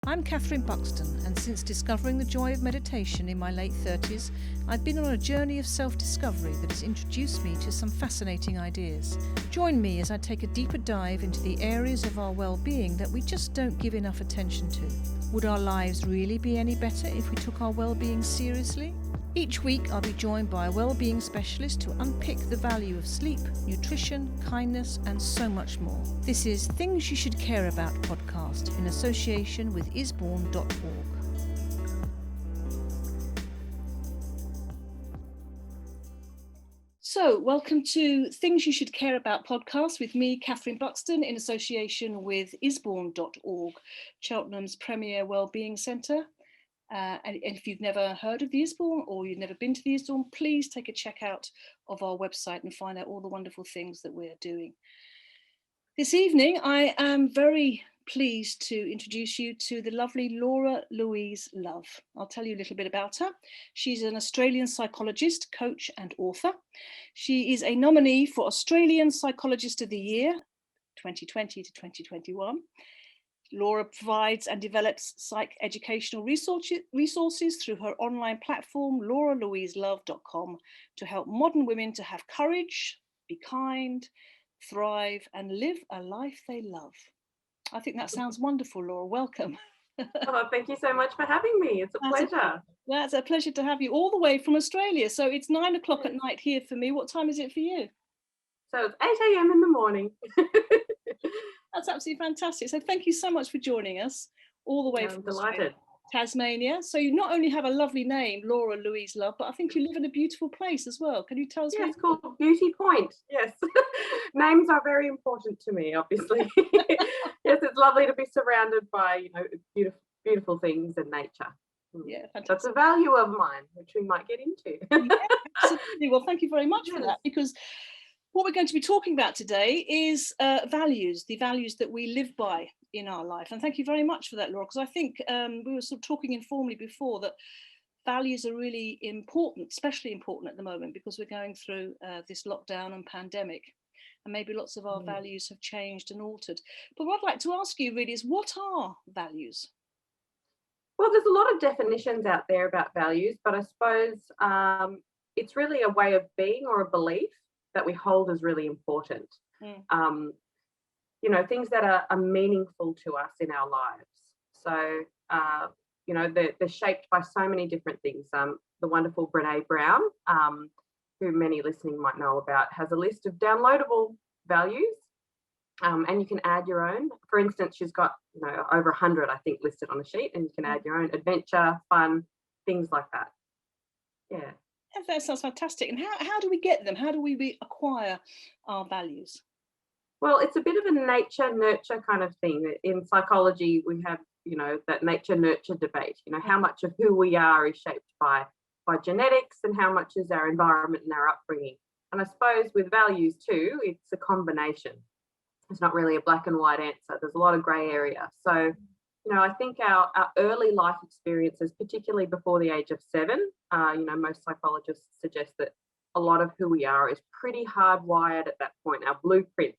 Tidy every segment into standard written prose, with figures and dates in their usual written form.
I'm Catherine Buxton, and since discovering the joy of meditation in my late 30s, I've been on a journey of self-discovery that has introduced me to some fascinating ideas. Join me as I take a deeper dive into the areas of our well-being that we just don't give enough attention to. Would our lives really be any better if we took our well-being seriously? Each week I'll be joined by a well-being specialist to unpick the value of sleep, nutrition, kindness and so much more. This is Things You Should Care About podcast in association with Isbourne.org. So, welcome to Things You Should Care About podcast with me, Catherine Buxton, in association with Isbourne.org, Cheltenham's premier wellbeing centre. And if you've never heard of the Isbourne or you've never been to the Isbourne, please take a check out of our website and find out all the wonderful things that we're doing. This evening, I am very pleased to introduce you to the lovely Laura Louise Love. I'll tell you a little bit about her. She's an Australian psychologist, coach and author. She is a nominee for Australian Psychologist of the Year, 2020 to 2021. Laura provides and develops psych educational resources through her online platform, lauralouiselove.com, to help modern women to have courage, be kind, thrive, and live a life they love. I think that sounds wonderful, Laura. Welcome. Oh, thank you so much for having me. It's a pleasure. That's a pleasure to have you all the way from Australia. So it's 9 o'clock at night here for me. What time is it for you? So it's 8 a.m. in the morning. That's absolutely fantastic. So thank you so much for joining us all the way from delighted. Tasmania. So you not only have a lovely name, Laura Louise Love, but I think you live in a beautiful place as well. Can you tell us? Yeah, it's called Beauty Point. Yes. Names are very important to me, obviously. Yes, it's lovely to be surrounded by, beautiful things and nature. Yeah, fantastic. That's a value of mine, which we might get into. Yeah, absolutely. Well, thank you very much for that, because what we're going to be talking about today is values, the values that we live by in our life. And thank you very much for that, Laura, because I think we were sort of talking informally before that values are really important, especially important at the moment, because we're going through this lockdown and pandemic. And maybe lots of our values have changed and altered. But what I'd like to ask you really is, what are values? Well, there's a lot of definitions out there about values, but I suppose it's really a way of being or a belief that we hold as really important. Things that are meaningful to us in our lives. So, they're shaped by so many different things. The wonderful Brené Brown, who many listening might know about, has a list of downloadable values, and you can add your own. For instance, she's got over 100, I think, listed on a sheet, and you can add your own: adventure, fun, things like that. Yeah. That sounds fantastic. And how do we get them? How do we acquire our values? Well, it's a bit of a nature-nurture kind of thing. In psychology, we have, that nature-nurture debate. How much of who we are is shaped by genetics and how much is our environment and our upbringing. And I suppose with values too, it's a combination. It's not really a black and white answer. There's a lot of grey area. So, I think our early life experiences, particularly before the age of 7, most psychologists suggest that a lot of who we are is pretty hardwired at that point. Our blueprint,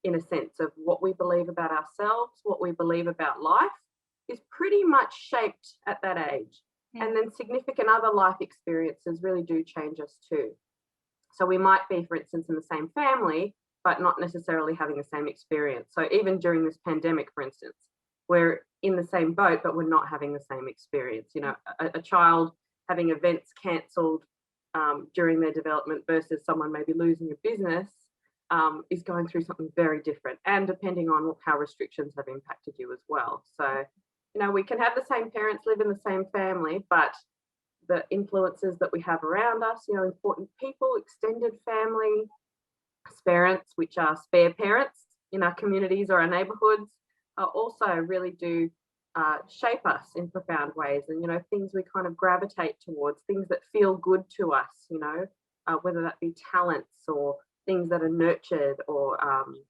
in a sense, of what we believe about ourselves, what we believe about life, is pretty much shaped at that age. And then significant other life experiences really do change us too. So we might be, for instance, in the same family, but not necessarily having the same experience. So even during this pandemic, for instance, we're in the same boat, but we're not having the same experience. A child having events cancelled during their development versus someone maybe losing a business is going through something very different, and depending on how restrictions have impacted you as well. So, we can have the same parents, live in the same family, but the influences that we have around us, important people, extended family, parents, which are spare parents in our communities or our neighbourhoods, also really do shape us in profound ways. And, things we kind of gravitate towards, things that feel good to us, whether that be talents or things that are nurtured or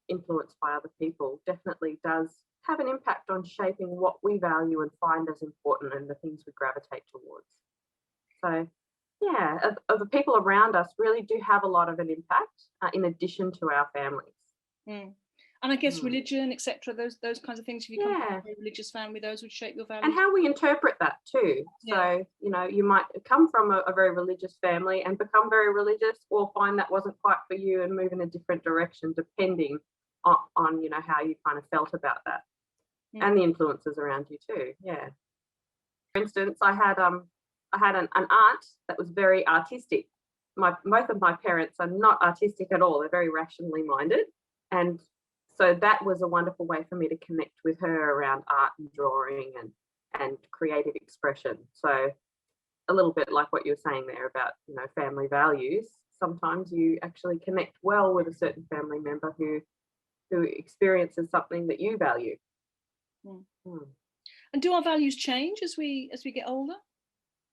influenced by other people, definitely does have an impact on shaping what we value and find as important and the things we gravitate towards. So, yeah, the people around us really do have a lot of an impact in addition to our families. And I guess religion, etc., those kinds of things. If you come from a very religious family, those would shape your values. And how we interpret that too. So, you know, you might come from a very religious family and become very religious, or find that wasn't quite for you and move in a different direction, depending on you know, how you kind of felt about that. And the influences around you too. Yeah. For instance, I had an aunt that was very artistic. Both of my parents are not artistic at all. They're very rationally minded. And so that was a wonderful way for me to connect with her around art and drawing and creative expression. So a little bit like what you were saying there about, you know, family values. Sometimes you actually connect well with a certain family member who experiences something that you value. And do our values change as we get older?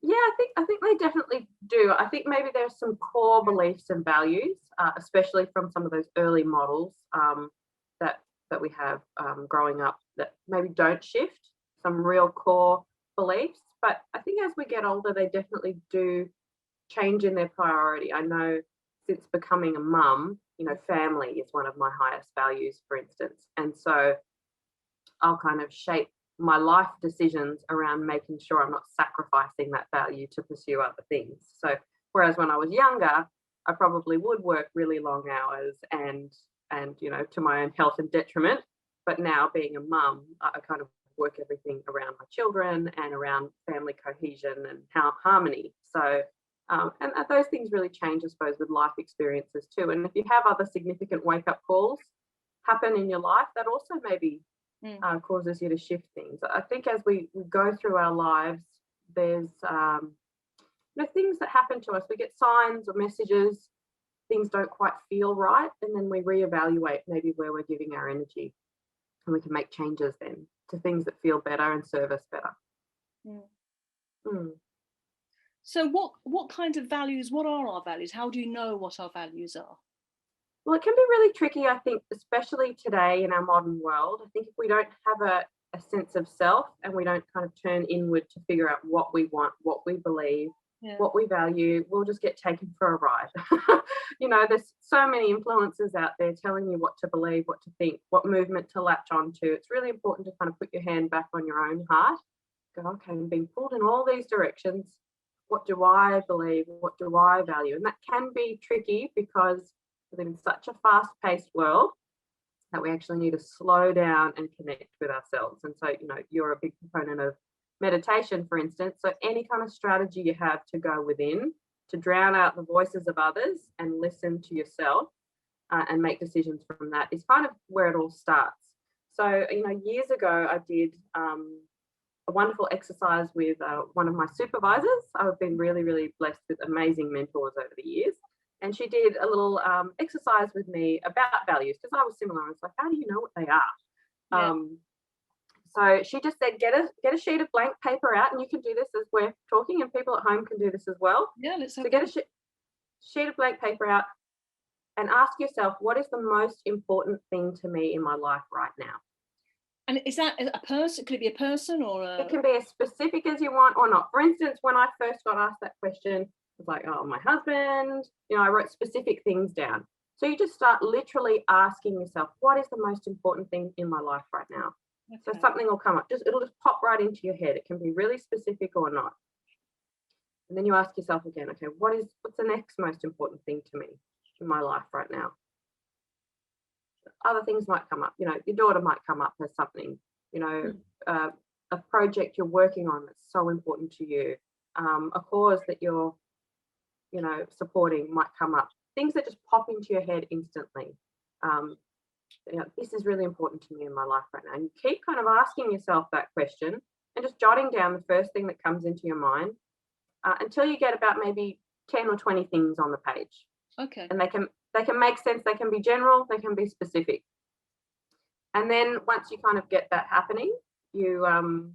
Yeah, I think they definitely do. I think maybe there's some core beliefs and values, especially from some of those early models that we have growing up, that maybe don't shift, some real core beliefs. But I think as we get older, they definitely do change in their priority. I know since becoming a mum, you know, family is one of my highest values, for instance. And so I'll kind of shape my life decisions around making sure I'm not sacrificing that value to pursue other things. So whereas when I was younger, I probably would work really long hours and you know, to my own health and detriment. But now being a mum, I kind of work everything around my children and around family cohesion and harmony. So and those things really change, I suppose, with life experiences too. And if you have other significant wake-up calls happen in your life, that also maybe causes you to shift things. I think as we go through our lives, there's you know, things that happen to us. We get signs or messages, things don't quite feel right, and then we reevaluate maybe where we're giving our energy, and we can make changes then to things that feel better and serve us better. So what kind of values, what are our values? How do you know what our values are? Well, it can be really tricky, I think, especially today in our modern world. I think if we don't have a sense of self and we don't kind of turn inward to figure out what we want, what we believe, what we value, we'll just get taken for a ride. You know, there's so many influences out there telling you what to believe, what to think, what movement to latch on to. It's really important to kind of put your hand back on your own heart. Go, okay, I'm being pulled in all these directions. What do I believe? What do I value? And that can be tricky because we live in such a fast-paced world that we actually need to slow down and connect with ourselves. And so, you know, you're a big proponent of meditation, for instance. So any kind of strategy you have to go within, to drown out the voices of others and listen to yourself and make decisions from that, is kind of where it all starts. So, you know, years ago, I did a wonderful exercise with one of my supervisors. I've been really, really blessed with amazing mentors over the years. And she did a little exercise with me about values, because I was similar. I was like, how do you know what they are? So she just said, get a sheet of blank paper out, and you can do this as we're talking, and people at home can do this as well. Yeah, let's so get a sheet of blank paper out and ask yourself, what is the most important thing to me in my life right now? And is that a person? Could it be a person or a... It can be as specific as you want or not. For instance, when I first got asked that question, I was like, oh, my husband, you know, I wrote specific things down. So you just start literally asking yourself, what is the most important thing in my life right now? Okay. So something will come up, it'll just pop right into your head. It can be really specific or not. And then you ask yourself again, okay, what's the next most important thing to me in my life right now? Other things might come up, you know, your daughter might come up as something, you know, a project you're working on that's so important to you, a cause that you're, you know, supporting might come up. Things that just pop into your head instantly. You know, this is really important to me in my life right now. And you keep kind of asking yourself that question and just jotting down the first thing that comes into your mind until you get about maybe 10 or 20 things on the page. Okay. And they can make sense. They can be general. They can be specific. And then once you kind of get that happening, you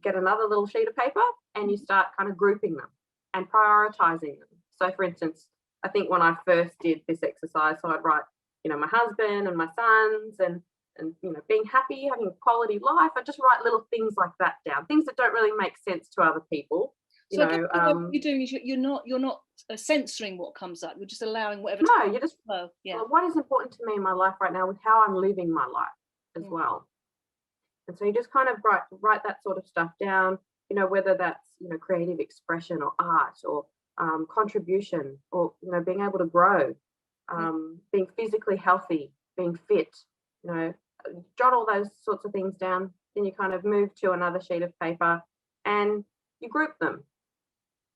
get another little sheet of paper and you start kind of grouping them and prioritizing them. So, for instance, I think when I first did this exercise, so I'd write, you know, my husband and my sons and you know, being happy, having a quality life. I just write little things like that down, things that don't really make sense to other people. you so know, what you're doing is you're not censoring what comes up. You're just allowing whatever. No, you're just flow. Yeah. Well, what is important to me in my life right now with how I'm living my life as well. And so you just kind of write that sort of stuff down, you know, whether that's, you know, creative expression or art or contribution or, you know, being able to grow, being physically healthy, being fit, you know, jot all those sorts of things down. Then you kind of move to another sheet of paper and you group them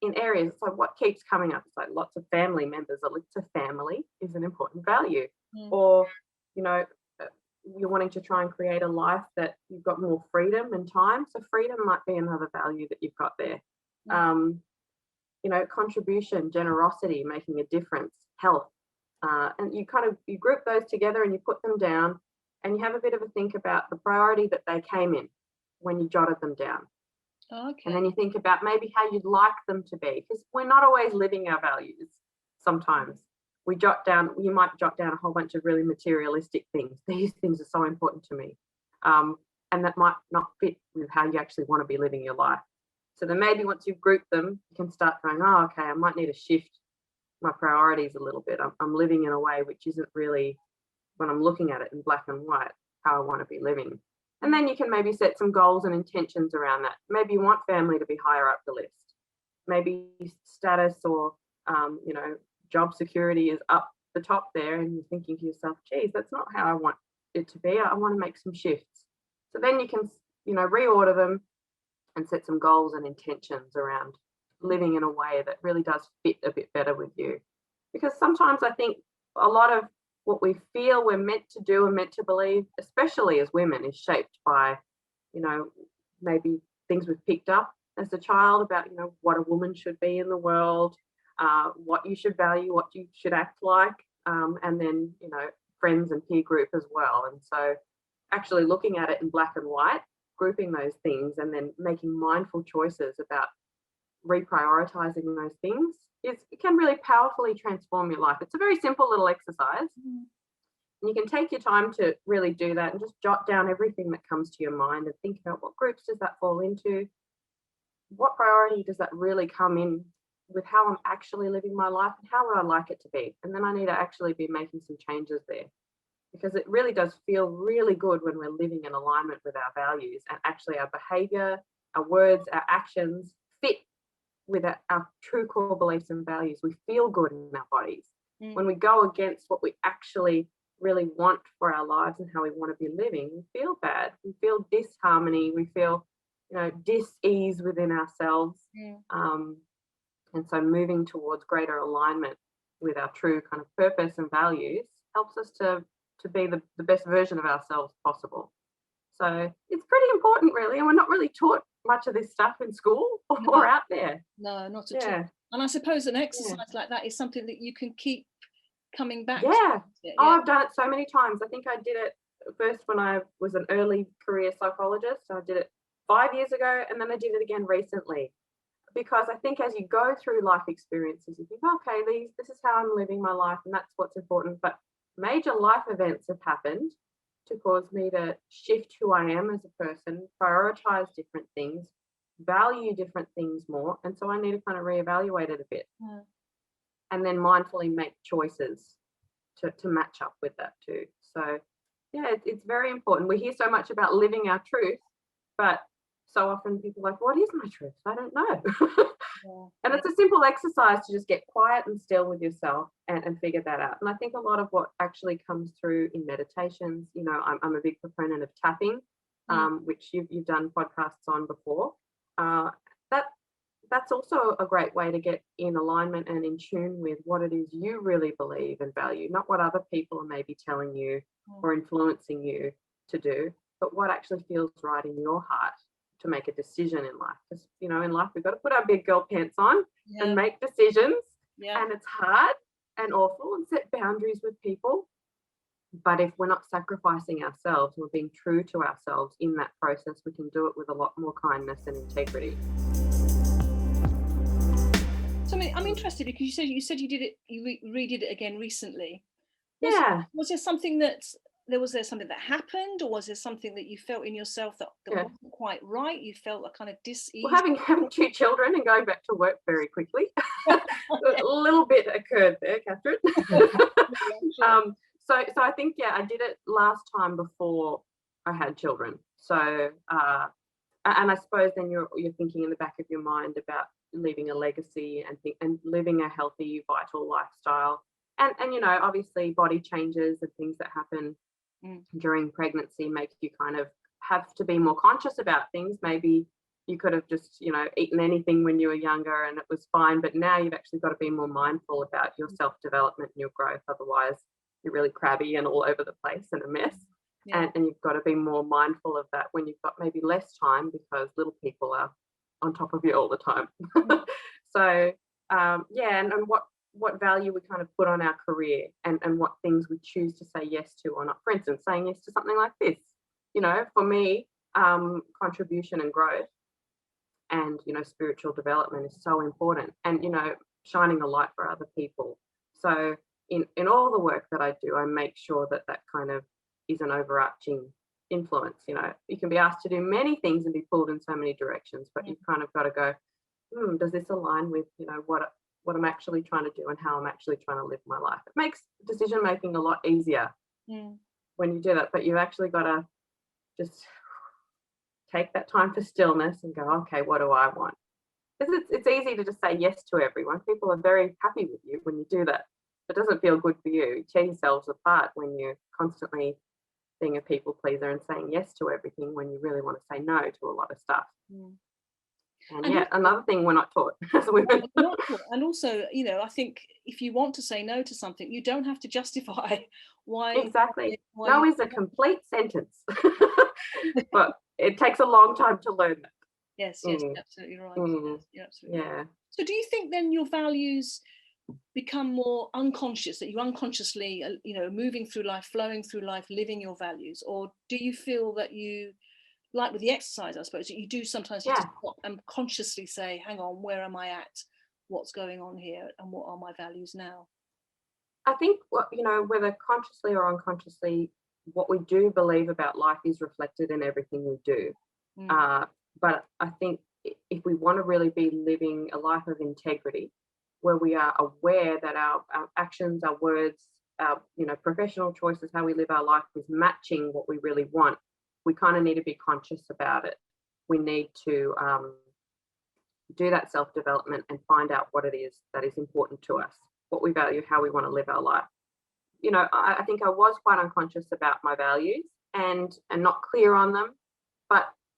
in areas. So what keeps coming up? It's like lots of family members. So family is an important value. Or, you know, you're wanting to try and create a life that you've got more freedom and time. So freedom might be another value that you've got there. You know, contribution, generosity, making a difference, health. And you group those together and you put them down and you have a bit of a think about the priority that they came in when you jotted them down. Okay. And then you think about maybe how you'd like them to be, because we're not always living our values. Sometimes you might jot down a whole bunch of really materialistic things. These things are so important to me. And that might not fit with how you actually want to be living your life. So then maybe once you've grouped them, you can start going, oh, okay, I might need to shift my priorities a little bit. I'm living in a way which isn't really, when I'm looking at it in black and white, how I want to be living. And then you can maybe set some goals and intentions around that. Maybe you want family to be higher up the list. Maybe status or, you know, job security is up the top there, and you're thinking to yourself, geez, that's not how I want it to be. I want to make some shifts. So then you can, you know, reorder them and set some goals and intentions around living in a way that really does fit a bit better with you. Because sometimes I think a lot of what we feel we're meant to do and meant to believe, especially as women, is shaped by, you know, maybe things we've picked up as a child about, you know, what a woman should be in the world, what you should value, what you should act like, and then, you know, friends and peer group as well. And so actually looking at it in black and white, grouping those things and then making mindful choices about reprioritizing those things, it can really powerfully transform your life. It's a very simple little exercise. And you can take your time to really do that and just jot down everything that comes to your mind and think about what groups does that fall into, what priority does that really come in with how I'm actually living my life and how would I like it to be. And then I need to actually be making some changes there, because it really does feel really good when we're living in alignment with our values and actually our behavior, our words, our actions fit with our true core beliefs and values. We feel good in our bodies. When we go against what we actually really want for our lives and how we want to be living, we feel bad. We feel disharmony. We feel, you know, dis-ease within ourselves. And so moving towards greater alignment with our true kind of purpose and values helps us to be the best version of ourselves possible. So it's pretty important, really, and we're not really taught much of this stuff in school or out there. No, not at all. And I suppose an exercise like that is something that you can keep coming back to. Oh, I've done it so many times. I think I did it first when I was an early career psychologist. I did it 5 years ago, and then I did it again recently. Because I think as you go through life experiences, you think, okay, this is how I'm living my life, and that's what's important. But major life events have happened to cause me to shift who I am as a person, prioritize different things, value different things more. And so I need to kind of reevaluate it a bit. And then mindfully make choices to match up with that too. So yeah, it's very important. We hear so much about living our truth, but so often people are like, what is my truth? I don't know. And it's a simple exercise to just get quiet and still with yourself and figure that out. And I think a lot of what actually comes through in meditations, you know, I'm a big proponent of tapping, which you've done podcasts on before. That's also a great way to get in alignment and in tune with what it is you really believe and value, not what other people are maybe telling you or influencing you to do, but what actually feels right in your heart to make a decision in life. Because, you know, in life we've got to put our big girl pants on and make decisions, and it's hard and awful, and set boundaries with people. But if we're not sacrificing ourselves, we're being true to ourselves in that process, we can do it with a lot more kindness and integrity. So I'm interested because you said you did it, you redid it again recently. Was there something that happened, or was there something that you felt in yourself that wasn't quite right? You felt a kind of dis-ease? Well, having 2 children and going back to work very quickly, a little bit occurred there, Catherine. So I think, yeah, I did it last time before I had children. So, and I suppose then you're thinking in the back of your mind about leaving a legacy and living a healthy, vital lifestyle. And you know, obviously body changes and things that happen during pregnancy make you kind of have to be more conscious about things. Maybe you could have just, you know, eaten anything when you were younger and it was fine, but now you've actually got to be more mindful about your self-development and your growth. Otherwise you're really crabby and all over the place and a mess. And you've got to be more mindful of that when you've got maybe less time, because little people are on top of you all the time. So and what value we kind of put on our career, and what things we choose to say yes to or not. For instance, saying yes to something like this, you know, for me, contribution and growth and, you know, spiritual development is so important, and, you know, shining a light for other people. So in all the work that I do, I make sure that kind of is an overarching influence. You know, you can be asked to do many things and be pulled in so many directions, but you've kind of got to go, does this align with, you know, what I'm actually trying to do and how I'm actually trying to live my life? It makes decision making a lot easier when you do that, but you've actually got to just take that time for stillness and go, okay, what do I want? Because it's easy to just say yes to everyone. People are very happy with you when you do that. It doesn't feel good for you. You tear yourselves apart when you're constantly being a people pleaser and saying yes to everything when you really want to say no to a lot of stuff. And another thing we're not taught as women. And also, you know, I think if you want to say no to something, you don't have to justify why. Exactly. No is a complete sentence. But it takes a long time to learn that. Yes, absolutely right. You're absolutely right. So do you think then your values become more unconscious, that you unconsciously, you know, moving through life, flowing through life, living your values? Or do you feel that you, like with the exercise, I suppose, that you do sometimes need to stop and consciously say, hang on, where am I at? What's going on here? And what are my values now? I think, you know, whether consciously or unconsciously, what we do believe about life is reflected in everything we do. But I think if we want to really be living a life of integrity, where we are aware that our actions, our words, our, you know, professional choices, how we live our life is matching what we really want, we kind of need to be conscious about it. We need to do that self-development and find out what it is that is important to us, what we value, how we want to live our life. You know, I think I was quite unconscious about my values and not clear on them,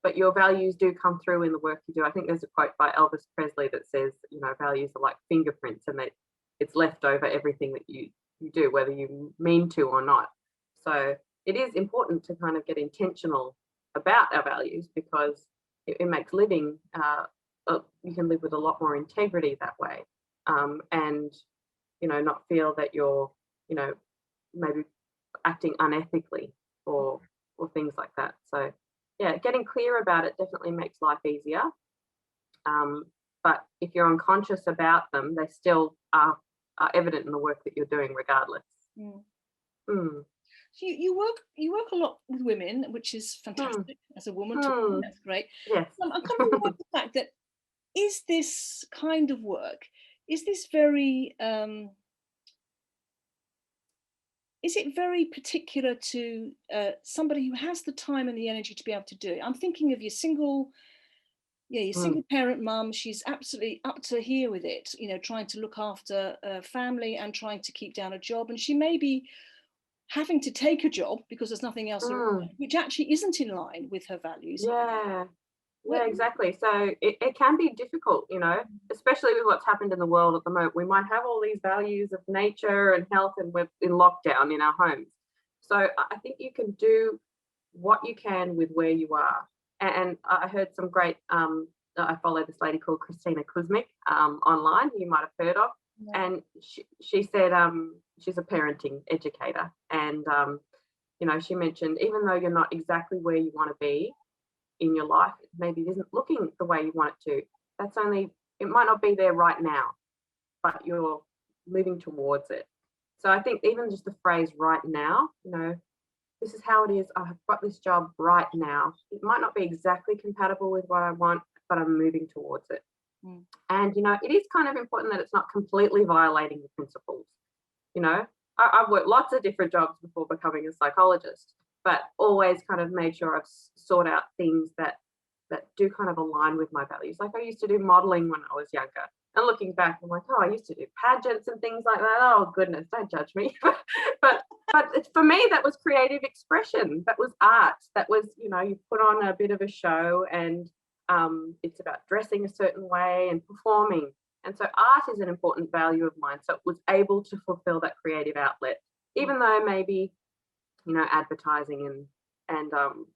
but your values do come through in the work you do. I think there's a quote by Elvis Presley that says, you know, values are like fingerprints, and that it's left over everything that you do, whether you mean to or not. So it is important to kind of get intentional about our values, because it makes living, you can live with a lot more integrity that way, and, you know, not feel that you're, you know, maybe acting unethically or things like that. So yeah, getting clear about it definitely makes life easier. But if you're unconscious about them, they still are evident in the work that you're doing regardless. So you work a lot with women, which is fantastic. As a woman, that's great. Yes. I'm coming with the fact that is this kind of work, is this very is it very particular to somebody who has the time and the energy to be able to do it? I'm thinking of your single parent mum. She's absolutely up to here with it, you know, trying to look after a family and trying to keep down a job. And she may be having to take a job because there's nothing else around, which actually isn't in line with her values. Yeah, exactly. So it can be difficult, you know, especially with what's happened in the world at the moment. We might have all these values of nature and health, and we're in lockdown in our homes. So I think you can do what you can with where you are. And I heard some great, I follow this lady called Christina Kuzmic online, you might have heard of. And she said she's a parenting educator. And, you know, she mentioned, even though you're not exactly where you want to be in your life, maybe it isn't looking the way you want it to. It might not be there right now, but you're moving towards it. So I think even just the phrase right now, you know, this is how it is. I've got this job right now. It might not be exactly compatible with what I want, but I'm moving towards it. And, you know, it is kind of important that it's not completely violating the principles. You know, I've worked lots of different jobs before becoming a psychologist, but always kind of made sure I've sought out things that do kind of align with my values. Like I used to do modeling when I was younger. And looking back, I'm like, oh, I used to do pageants and things like that. Oh, goodness, don't judge me. but for me, that was creative expression. That was art. That was, you know, you put on a bit of a show, and it's about dressing a certain way and performing. And so art is an important value of mine. So it was able to fulfill that creative outlet, even though maybe, you know, advertising and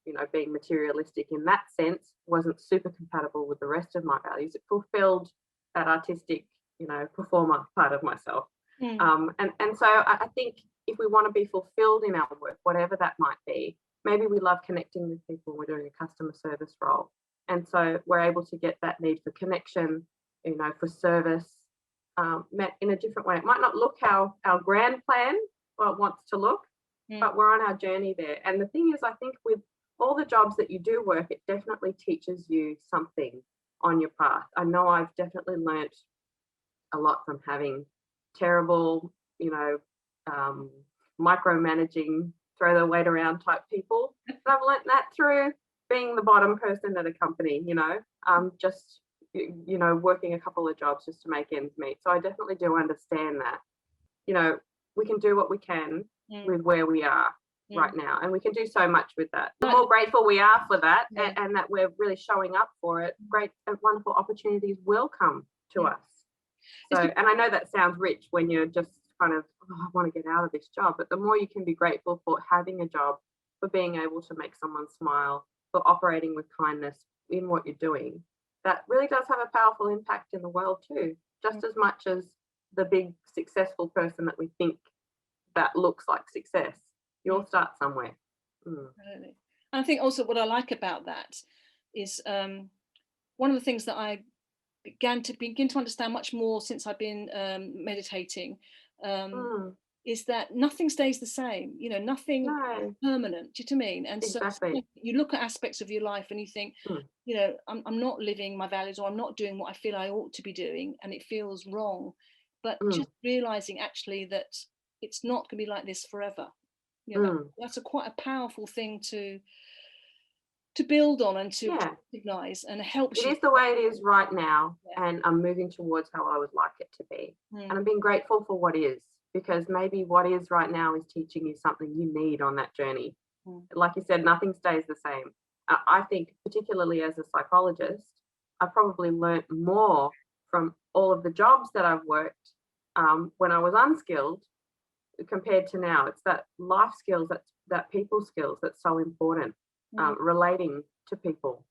you know, being materialistic in that sense wasn't super compatible with the rest of my values. It fulfilled that artistic, you know, performer part of myself. And so I think if we want to be fulfilled in our work, whatever that might be, maybe we love connecting with people. We're doing a customer service role, and so we're able to get that need for connection, you know, for service met in a different way. It might not look how our grand plan wants to look, but we're on our journey there. And the thing is, I think with all the jobs that you do work, it definitely teaches you something on your path. I know I've definitely learnt a lot from having terrible, you know, micromanaging, throw the weight around type people. And I've learnt that through being the bottom person at a company, you know, just, you know, working a couple of jobs just to make ends meet. So I definitely do understand that, you know, we can do what we can with where we are right now, and we can do so much with that. The more grateful we are for that, and that we're really showing up for it, great and wonderful opportunities will come to us. So, and I know that sounds rich when you're just kind of, oh, I want to get out of this job, but the more you can be grateful for having a job, for being able to make someone smile, for operating with kindness in what you're doing, that really does have a powerful impact in the world too, just as much as the big successful person that we think that looks like success. You all start somewhere. Absolutely. And I think also what I like about that is one of the things that I begin to understand much more since I've been meditating is that nothing stays the same. You know, nothing is permanent. Do you know what I mean? And exactly. So you look at aspects of your life and you think, you know, I'm not living my values, or I'm not doing what I feel I ought to be doing, and it feels wrong. But just realizing actually that it's not going to be like this forever. You know, that's quite a powerful thing to build on and to recognize, and helps you. It is the way it is right now, and I'm moving towards how I would like it to be. And I'm being grateful for what is, because maybe what is right now is teaching you something you need on that journey. Like you said, nothing stays the same. I think particularly as a psychologist, I probably learnt more from all of the jobs that I've worked when I was unskilled compared to now. It's that life skills, that people skills that's so important, relating to people.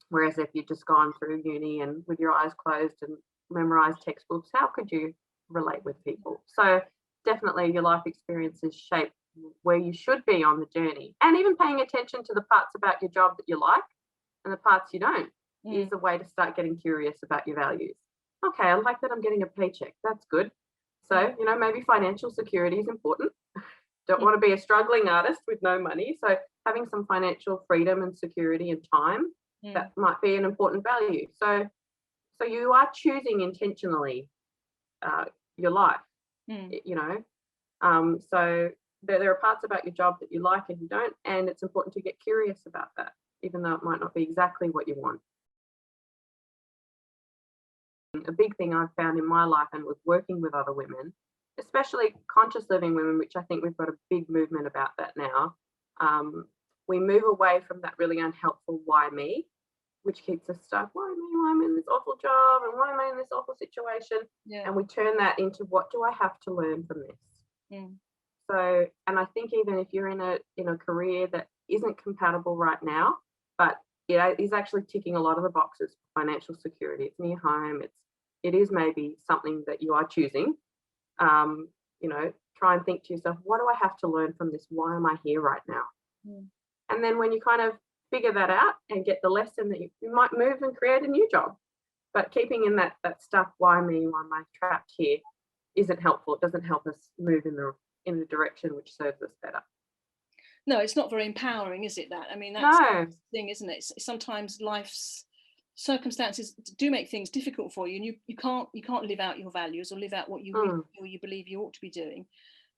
Whereas if you've just gone through uni and with your eyes closed and memorized textbooks, how could you relate with people? So definitely your life experiences shape where you should be on the journey, and even paying attention to the parts about your job that you like and the parts you don't is a way to start getting curious about your values. Okay, I like that I'm getting a paycheck. That's good. So, you know, maybe financial security is important. Don't want to be a struggling artist with no money. So having some financial freedom and security and time, that might be an important value. So you are choosing intentionally your life, you know. So there are parts about your job that you like and you don't, and it's important to get curious about that, even though it might not be exactly what you want. A big thing I've found in my life, and with working with other women, especially conscious living women, which I think we've got a big movement about that now, we move away from that really unhelpful why me, which keeps us stuck. Why me? Why I'm in this awful job, and why am I in this awful situation? And we turn that into, what do I have to learn from this? So, and I think even if you're in a career that isn't compatible right now, but it is actually ticking a lot of the boxes: financial security, it's near home, it is maybe something that you are choosing. You know, try and think to yourself, what do I have to learn from this? Why am I here right now? And then when you kind of figure that out and get the lesson, that you might move and create a new job. But keeping in that stuck, why me? Why am I trapped here? Isn't helpful. It doesn't help us move in the direction which serves us better. No, it's not very empowering, is it? That, I mean, that's No. the thing, isn't it? Sometimes life's circumstances do make things difficult for you, and you can't live out your values or live out what you really feel you believe you ought to be doing.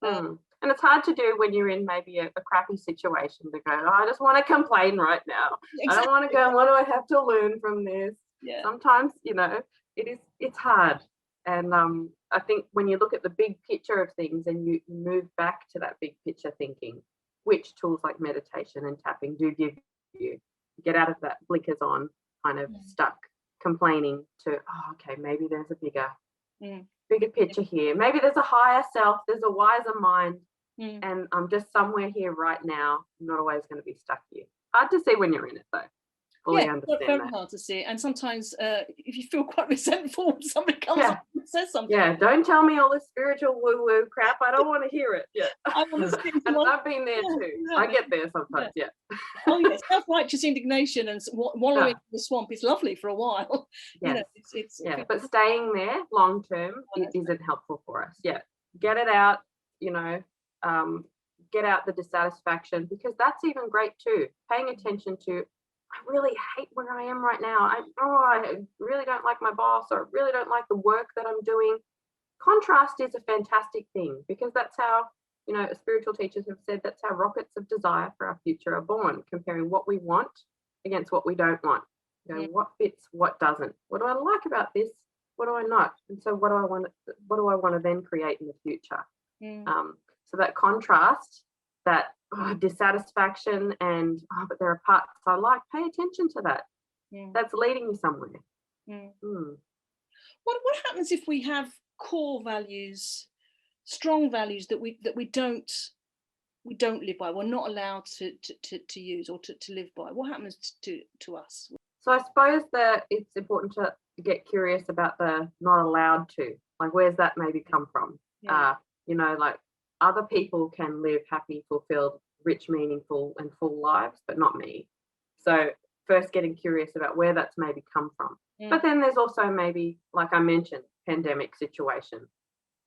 And it's hard to do when you're in maybe a crappy situation to go, oh, I just want to complain right now. Exactly. I don't want to go, what do I have to learn from this? Yeah. Sometimes, you know, it's hard. And I think when you look at the big picture of things and you move back to that big picture thinking, which tools like meditation and tapping do give you, get out of that blinkers on kind of stuck complaining to, oh, okay, maybe there's a bigger picture here. Maybe there's a higher self, there's a wiser mind, and I'm just somewhere here right now. I'm not always going to be stuck here. Hard to see when you're in it though. Fully understand very that. hard to see. And sometimes if you feel quite resentful when somebody comes up and says something. Yeah, don't tell me all this spiritual woo-woo crap. I don't want to hear it. Yeah. I want to see and I've been there too. Yeah. I get there sometimes, Oh yeah, self-righteous indignation and wallowing in the swamp is lovely for a while. Yes. You know, but staying there long term isn't helpful for us. Yeah. Get it out, you know, get out the dissatisfaction, because that's even great too. Paying attention to, I really hate where I am right now. I really don't like my boss, or really don't like the work that I'm doing. Contrast is a fantastic thing, because that's how, you know, spiritual teachers have said that's how rockets of desire for our future are born, comparing what we want against what we don't want. You know, what fits, what doesn't. What do I like about this? What do I not? And so what do I want to then create in the future? So that contrast, that dissatisfaction and but there are parts I like, pay attention to that. That's leading you somewhere. What happens if we have core values, strong values that we don't live by, we're not allowed to use or to live by? What happens to us? So I suppose that it's important to get curious about the not allowed to, like where's that maybe come from? You know, like other people can live happy, fulfilled, rich, meaningful and full lives, but not me. So first getting curious about where that's maybe come from. But then there's also maybe, like I mentioned, pandemic situation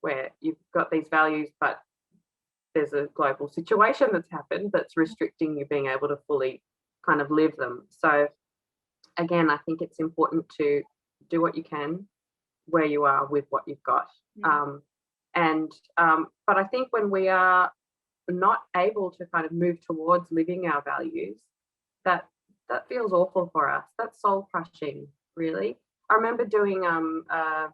where you've got these values, but there's a global situation that's happened that's restricting you being able to fully kind of live them. So again, I think it's important to do what you can where you are with what you've got. But I think when we are not able to kind of move towards living our values, that feels awful for us. That's soul crushing, really. I remember doing a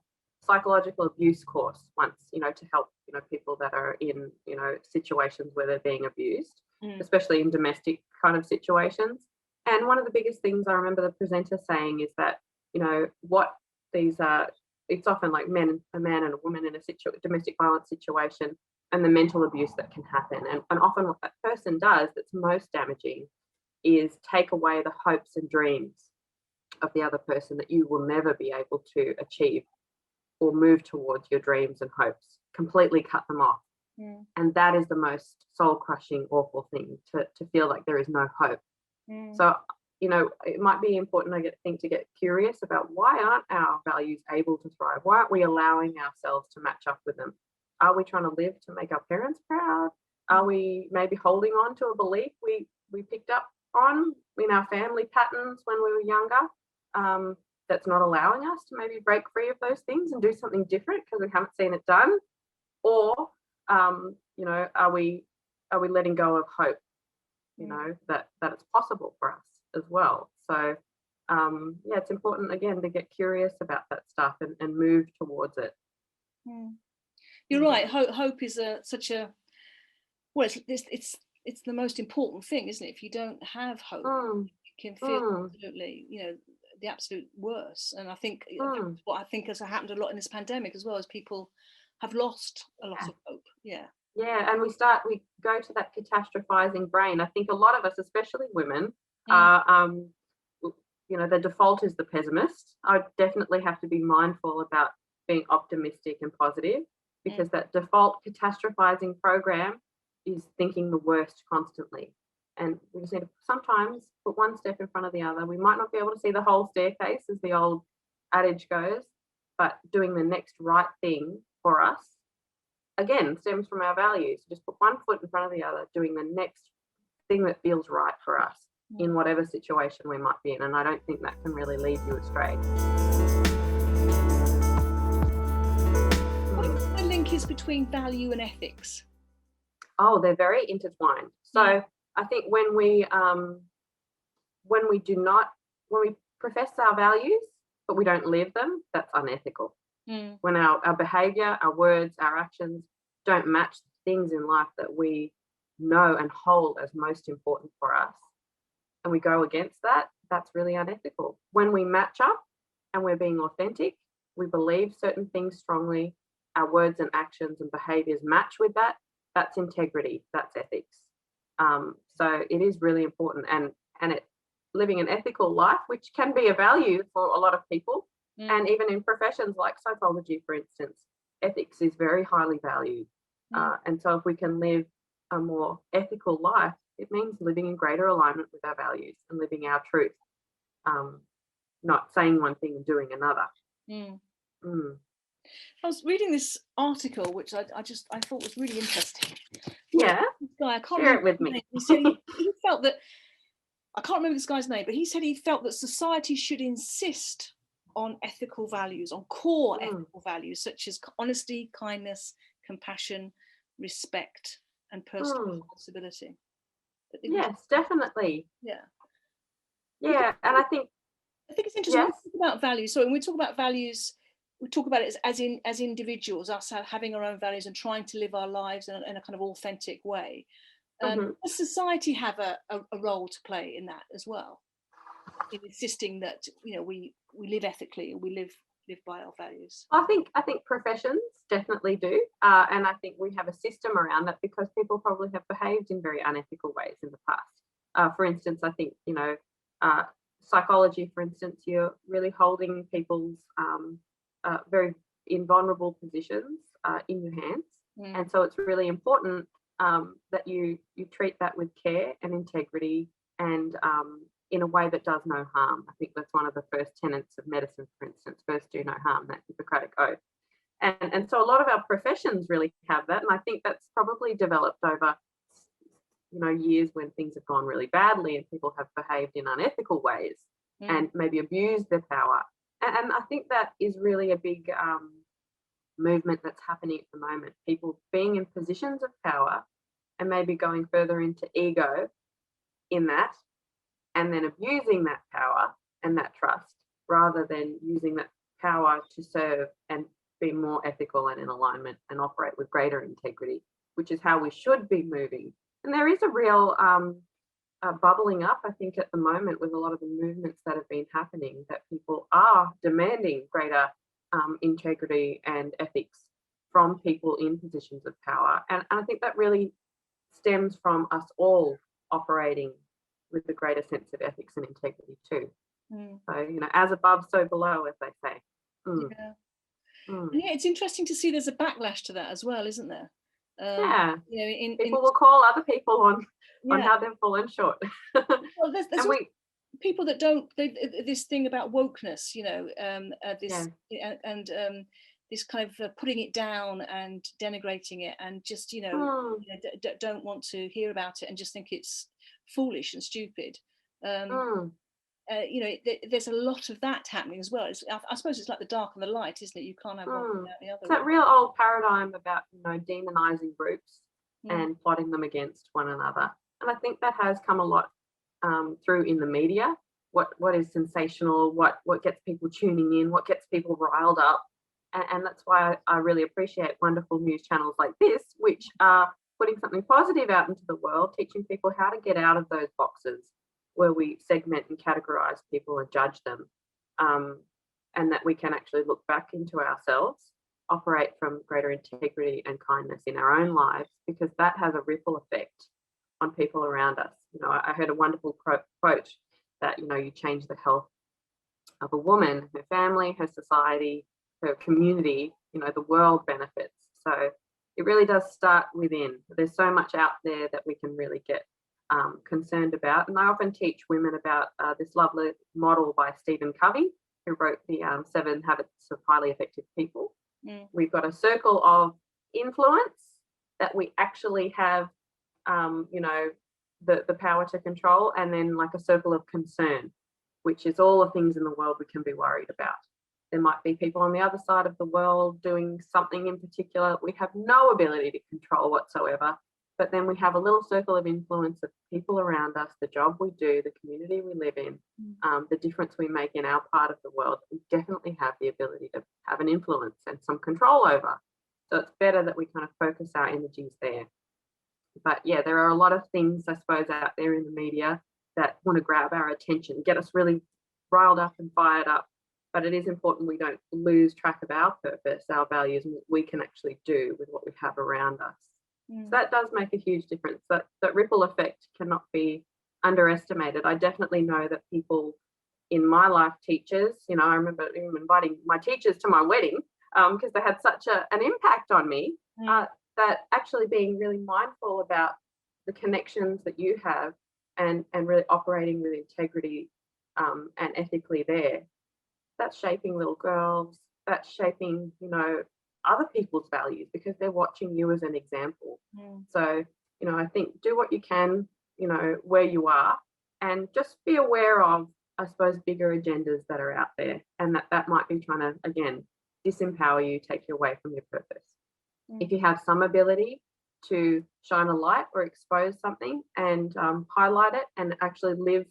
psychological abuse course once, you know, to help, you know, people that are in, you know, situations where they're being abused, especially in domestic kind of situations. And one of the biggest things I remember the presenter saying is that, you know, what these are, it's often like a man and a woman in a domestic violence situation, and the mental abuse that can happen. And often what that person does that's most damaging is take away the hopes and dreams of the other person, that you will never be able to achieve or move towards your dreams and hopes, completely cut them off. And that is the most soul-crushing, awful thing, to feel like there is no hope. So, you know, it might be important, I think, to get curious about why aren't our values able to thrive? Why aren't we allowing ourselves to match up with them? Are we trying to live to make our parents proud? Are we maybe holding on to a belief we picked up on in our family patterns when we were younger, that's not allowing us to maybe break free of those things and do something different because we haven't seen it done? Or, you know, are we letting go of hope, you know, that it's possible for us as well? So, yeah, it's important, again, to get curious about that stuff and move towards it. You're right. Hope is such a, well, it's the most important thing, isn't it? If you don't have hope, you can feel absolutely, you know, the absolute worst. And I think what I think has happened a lot in this pandemic as well, is people have lost a lot of hope. Yeah, and we go to that catastrophizing brain. I think a lot of us, especially women, are, you know, the default is the pessimist. I definitely have to be mindful about being optimistic and positive, because that default catastrophizing program is thinking the worst constantly. And we just need to sometimes put one step in front of the other. We might not be able to see the whole staircase, as the old adage goes, but doing the next right thing for us, again, stems from our values. Just put one foot in front of the other, doing the next thing that feels right for us in whatever situation we might be in. And I don't think that can really lead you astray. What do you think the link is between value and ethics? Oh, they're very intertwined. So I think when we profess our values but we don't live them, that's unethical. When our behavior, our words, our actions don't match things in life that we know and hold as most important for us, and we go against that, that's really unethical. When we match up and we're being authentic, we believe certain things strongly, our words and actions and behaviors match with that, that's integrity, that's ethics. So it is really important, and living an ethical life, which can be a value for a lot of people, and even in professions like psychology, for instance, ethics is very highly valued. And so if we can live a more ethical life, it means living in greater alignment with our values and living our truth, not saying one thing and doing another. I was reading this article, which I thought was really interesting. Yeah, this guy, I can't share remember it with me. He said he felt that, I can't remember this guy's name, but he said he felt that society should insist on ethical values, on core ethical values such as honesty, kindness, compassion, respect, and personal responsibility. Yes, definitely. Yeah, and I think it's interesting. When we talk about values, so when we talk about values, we talk about it as individuals, us having our own values and trying to live our lives in a kind of authentic way. Does society have a role to play in that as well, in insisting that we live ethically, we live by our values? I think professions definitely do, and I think we have a system around that because people probably have behaved in very unethical ways in the past. For instance, I think psychology, for instance, you're really holding people's very vulnerable positions in your hands, and so it's really important that you treat that with care and integrity, and in a way that does no harm. I think that's one of the first tenets of medicine, for instance, first do no harm, that Hippocratic oath. And so a lot of our professions really have that, and I think that's probably developed over years when things have gone really badly and people have behaved in unethical ways and maybe abused their power. And I think that is really a big movement that's happening at the moment. People being in positions of power and maybe going further into ego in that, and then abusing that power and that trust rather than using that power to serve and be more ethical and in alignment and operate with greater integrity, which is how we should be moving. And there is a real bubbling up, I think, at the moment with a lot of the movements that have been happening, that people are demanding greater integrity and ethics from people in positions of power. And I think that really stems from us all operating with a greater sense of ethics and integrity too. So, as above, so below, as they say. Yeah, it's interesting to see there's a backlash to that as well, isn't there? People will call other people on how they've fallen short. Well, there's people that don't. This thing about wokeness, this kind of putting it down and denigrating it, and just don't want to hear about it and just think it's foolish and stupid. There's a lot of that happening as well. I suppose it's like the dark and the light, isn't it? You can't have one without the other. It's that real old paradigm about demonizing groups and plotting them against one another. And I think that has come a lot through in the media. What is sensational, what gets people tuning in, what gets people riled up. And that's why I really appreciate wonderful news channels like this, which are putting something positive out into the world, teaching people how to get out of those boxes where we segment and categorize people and judge them, and that we can actually look back into ourselves, operate from greater integrity and kindness in our own lives, because that has a ripple effect on people around us. I heard a wonderful quote that, you change the health of a woman, her family, her society, her community, the world benefits. So it really does start within. There's so much out there that we can really get concerned about. And I often teach women about this lovely model by Stephen Covey, who wrote the 7 Habits of Highly Effective People. We've got a circle of influence that we actually have, the power to control, and then like a circle of concern, which is all the things in the world we can be worried about. There might be people on the other side of the world doing something in particular we have no ability to control whatsoever, but then we have a little circle of influence of people around us, the job we do, the community we live in, the difference we make in our part of the world. We definitely have the ability to have an influence and some control over. So it's better that we kind of focus our energies there. But yeah, there are a lot of things, I suppose, out there in the media that want to grab our attention, get us really riled up and fired up. But it is important we don't lose track of our purpose, our values, and what we can actually do with what we have around us. So that does make a huge difference. That ripple effect cannot be underestimated. I definitely know that people in my life, teachers, I remember even inviting my teachers to my wedding because they had such an impact on me, that actually being really mindful about the connections that you have and really operating with integrity and ethically there, that's shaping little girls, that's shaping, other people's values because they're watching you as an example. So, I think do what you can, where you are, and just be aware of, I suppose, bigger agendas that are out there, and that might be trying to, again, disempower you, take you away from your purpose. If you have some ability to shine a light or expose something and highlight it and actually live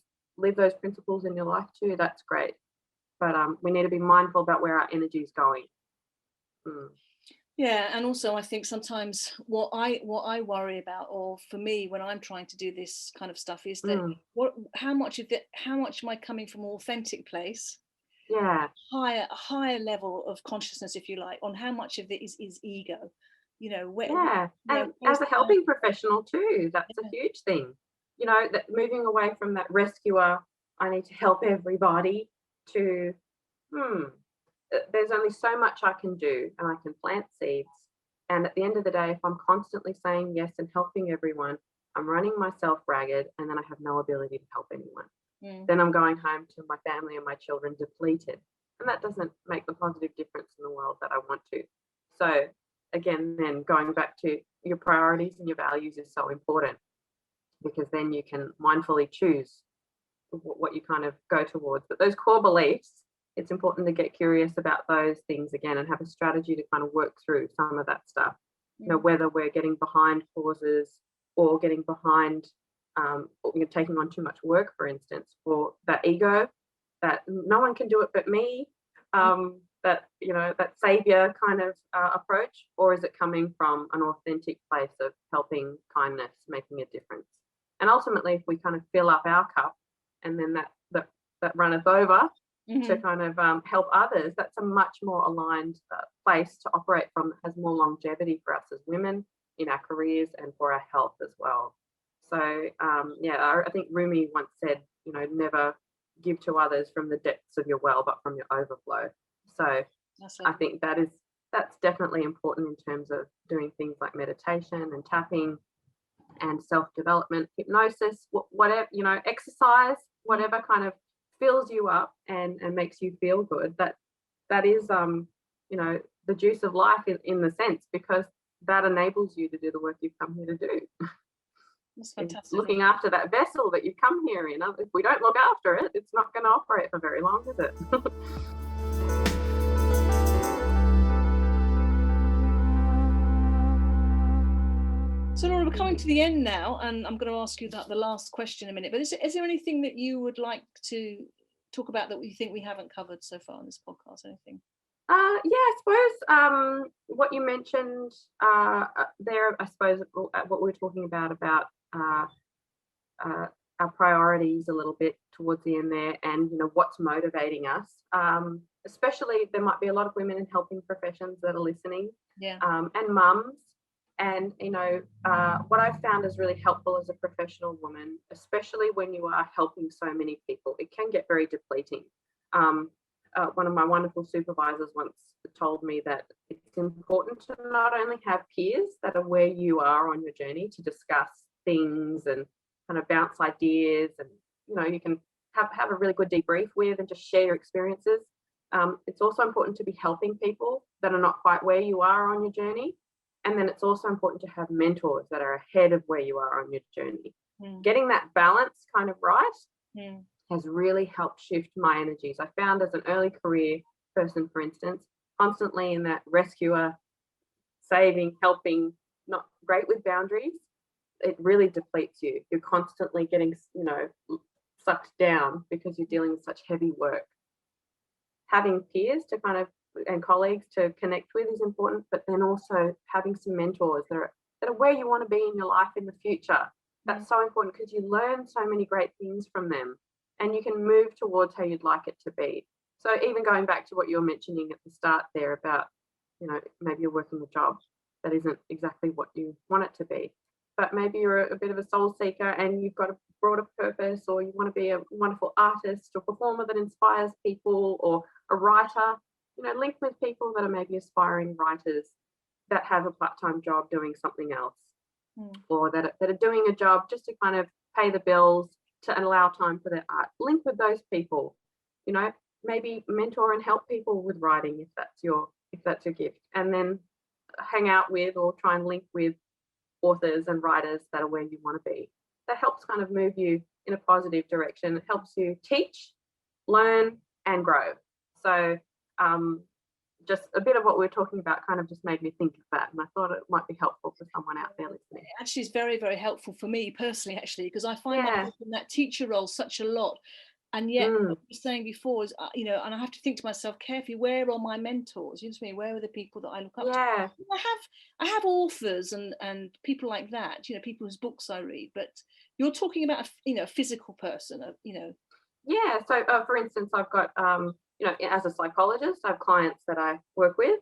those principles in your life too, that's great. But we need to be mindful about where our energy is going. Yeah, and also I think sometimes what I worry about, or for me when I'm trying to do this kind of stuff, is that how much am I coming from an authentic place? Yeah. Higher level of consciousness, if you like, on how much of it is ego. And as a helping professional too, that's a huge thing. That moving away from that rescuer, I need to help everybody, to there's only so much I can do, and I can plant seeds. And at the end of the day, if I'm constantly saying yes and helping everyone, I'm running myself ragged, and then I have no ability to help anyone. Then I'm going home to my family and my children depleted, and that doesn't make the positive difference in the world that I want to. So again, then going back to your priorities and your values is so important, because then you can mindfully choose what you kind of go towards. But those core beliefs, it's important to get curious about those things again and have a strategy to kind of work through some of that stuff. Whether we're getting behind causes or getting behind taking on too much work, for instance, for that ego, that no one can do it but me, that savior kind of approach, or is it coming from an authentic place of helping, kindness, making a difference? And ultimately, if we kind of fill up our cup and then that runneth over to kind of help others, that's a much more aligned place to operate from, that has more longevity for us as women in our careers and for our health as well. So I think Rumi once said, never give to others from the depths of your well, but from your overflow. So I think that's definitely important in terms of doing things like meditation and tapping and self-development, hypnosis, whatever, exercise, whatever kind of fills you up and makes you feel good. That is the juice of life in the sense, because that enables you to do the work you've come here to do. That's fantastic. It's looking after that vessel that you've come here in. If we don't look after it, it's not going to operate for very long, is it? So Laura, we're coming to the end now, and I'm going to ask you the last question in a minute. But is there anything that you would like to talk about that you think we haven't covered so far in this podcast? Anything? I suppose what you mentioned there, I suppose what we're talking about our priorities a little bit towards the end there, and what's motivating us. Especially, there might be a lot of women in helping professions that are listening, and mums. And what I've found is really helpful as a professional woman, especially when you are helping so many people, it can get very depleting. One of my wonderful supervisors once told me that it's important to not only have peers that are where you are on your journey to discuss things and kind of bounce ideas, and you can have a really good debrief with and just share your experiences. It's also important to be helping people that are not quite where you are on your journey. And then it's also important to have mentors that are ahead of where you are on your journey. getting that balance kind of right has really helped shift my energies. I found as an early career person, for instance, constantly in that rescuer, saving, helping, not great with boundaries, it really depletes you. You're constantly getting, sucked down because you're dealing with such heavy work. Having peers to kind of and colleagues to connect with is important, but then also having some mentors that are where you want to be in your life in the future. That's so important because you learn so many great things from them and you can move towards how you'd like it to be. So even going back to what you were mentioning at the start there about, maybe you're working a job that isn't exactly what you want it to be, but maybe you're a bit of a soul seeker and you've got a broader purpose, or you want to be a wonderful artist or performer that inspires people, or a writer, link with people that are maybe aspiring writers that have a part-time job doing something else, or that are doing a job just to kind of pay the bills to allow time for their art. Link with those people, maybe mentor and help people with writing if that's your gift, and then hang out with or try and link with authors and writers that are where you want to be. That helps kind of move you in a positive direction. It helps you teach, learn, and grow. So just a bit of what we're talking about kind of just made me think of that, and I thought it might be helpful for someone out there listening. Actually, it's very, very helpful for me personally, actually, because I find myself in that teacher role such a lot. And yet, what you were saying before is, and I have to think to myself carefully, where are my mentors? You know what I mean? Where are the people that I look up to? I have authors and people like that, people whose books I read. But you're talking about, a physical person, Yeah. So, for instance, I've got, as a psychologist, I have clients that I work with.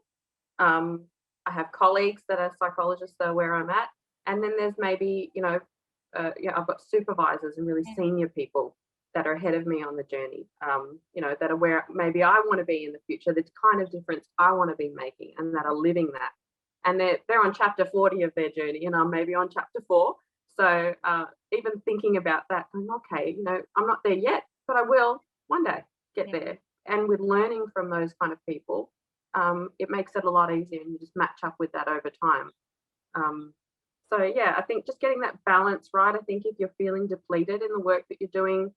I have colleagues that are psychologists that are where I'm at. And then there's maybe, I've got supervisors and really senior people that are ahead of me on the journey, that are where maybe I want to be in the future, the kind of difference I want to be making, and that are living that. And they're on chapter 40 of their journey, and I'm maybe on chapter 4. So even thinking about that, going, okay, I'm not there yet, but I will one day get there. And with learning from those kind of people, it makes it a lot easier, and you just match up with that over time. So yeah, I think just getting that balance right. I think if you're feeling depleted in the work that you're doing,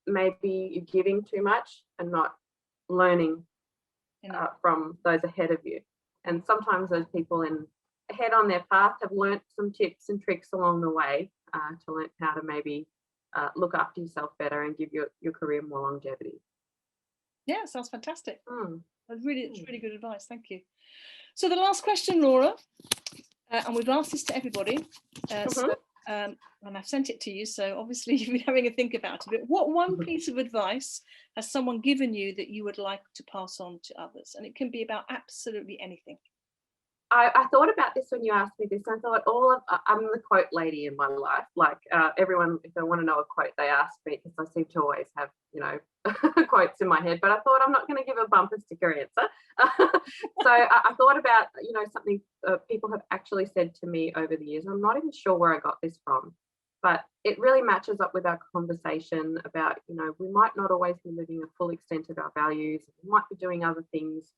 maybe you're giving too much and not learning from those ahead of you. And sometimes those people ahead on their path have learnt some tips and tricks along the way to learn how to maybe look after yourself better and give your career more longevity. Yeah, sounds fantastic. It's really good advice. Thank you. So the last question, Laura, and we've asked this to everybody, and I've sent it to you, so obviously you've been having a think about it. What one piece of advice has someone given you that you would like to pass on to others? And it can be about absolutely anything. I thought about this when you asked me this. I thought I'm the quote lady in my life. Like everyone, if they want to know a quote, they ask me, because I seem to always have, quotes in my head. But I thought I'm not going to give a bumper sticker answer. So I thought about, something people have actually said to me over the years. I'm not even sure where I got this from, but it really matches up with our conversation about, we might not always be living a full extent of our values. We might be doing other things,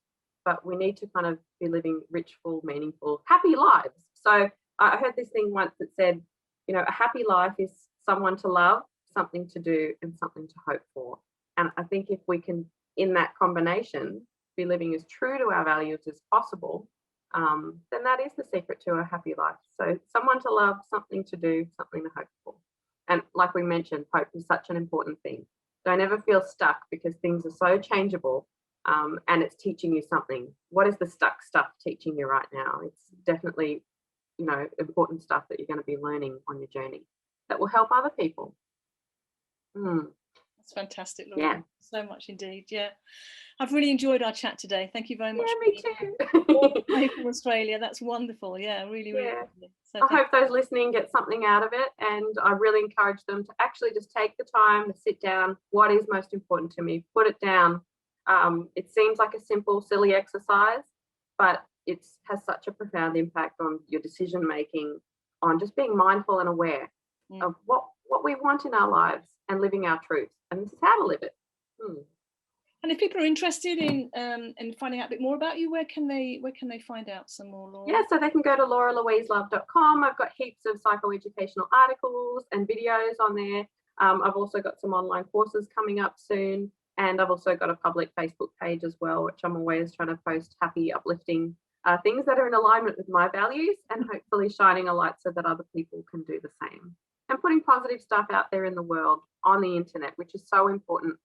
but we need to kind of be living rich, full, meaningful, happy lives. So I heard this thing once that said, a happy life is someone to love, something to do, and something to hope for. And I think if we can, in that combination, be living as true to our values as possible, then that is the secret to a happy life. So someone to love, something to do, something to hope for. And like we mentioned, hope is such an important thing. Don't ever feel stuck, because things are so changeable. And it's teaching you something. What is the stuck stuff teaching you right now? It's definitely, important stuff that you're going to be learning on your journey that will help other people. That's fantastic, Laura. Yeah. So much indeed. Yeah. I've really enjoyed our chat today. Thank you very much. Yeah, me too. From Australia. That's wonderful. Yeah, really, really. Yeah. So I hope those listening get something out of it, and I really encourage them to actually just take the time to sit down. What is most important to me? Put it down. It seems like a simple, silly exercise, but it has such a profound impact on your decision making, on just being mindful and aware of what we want in our lives and living our truth. And this is how to live it. And if people are interested in finding out a bit more about you, where can they find out some more, Laura? Yeah, so they can go to lauralouiselove.com. I've got heaps of psychoeducational articles and videos on there. I've also got some online courses coming up soon, and I've also got a public Facebook page as well, which I'm always trying to post happy, uplifting things that are in alignment with my values, and hopefully shining a light so that other people can do the same. And putting positive stuff out there in the world on the internet, which is so important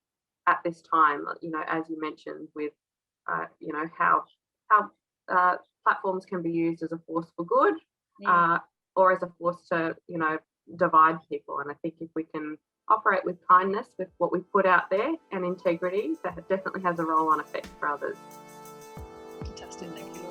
at this time, you know, as you mentioned, with you know, how platforms can be used as a force for good, or as a force to, you know, divide people. And I think if we can operate with kindness with what we put out there and integrity, that definitely has a roll-on effect for others. Fantastic, thank you.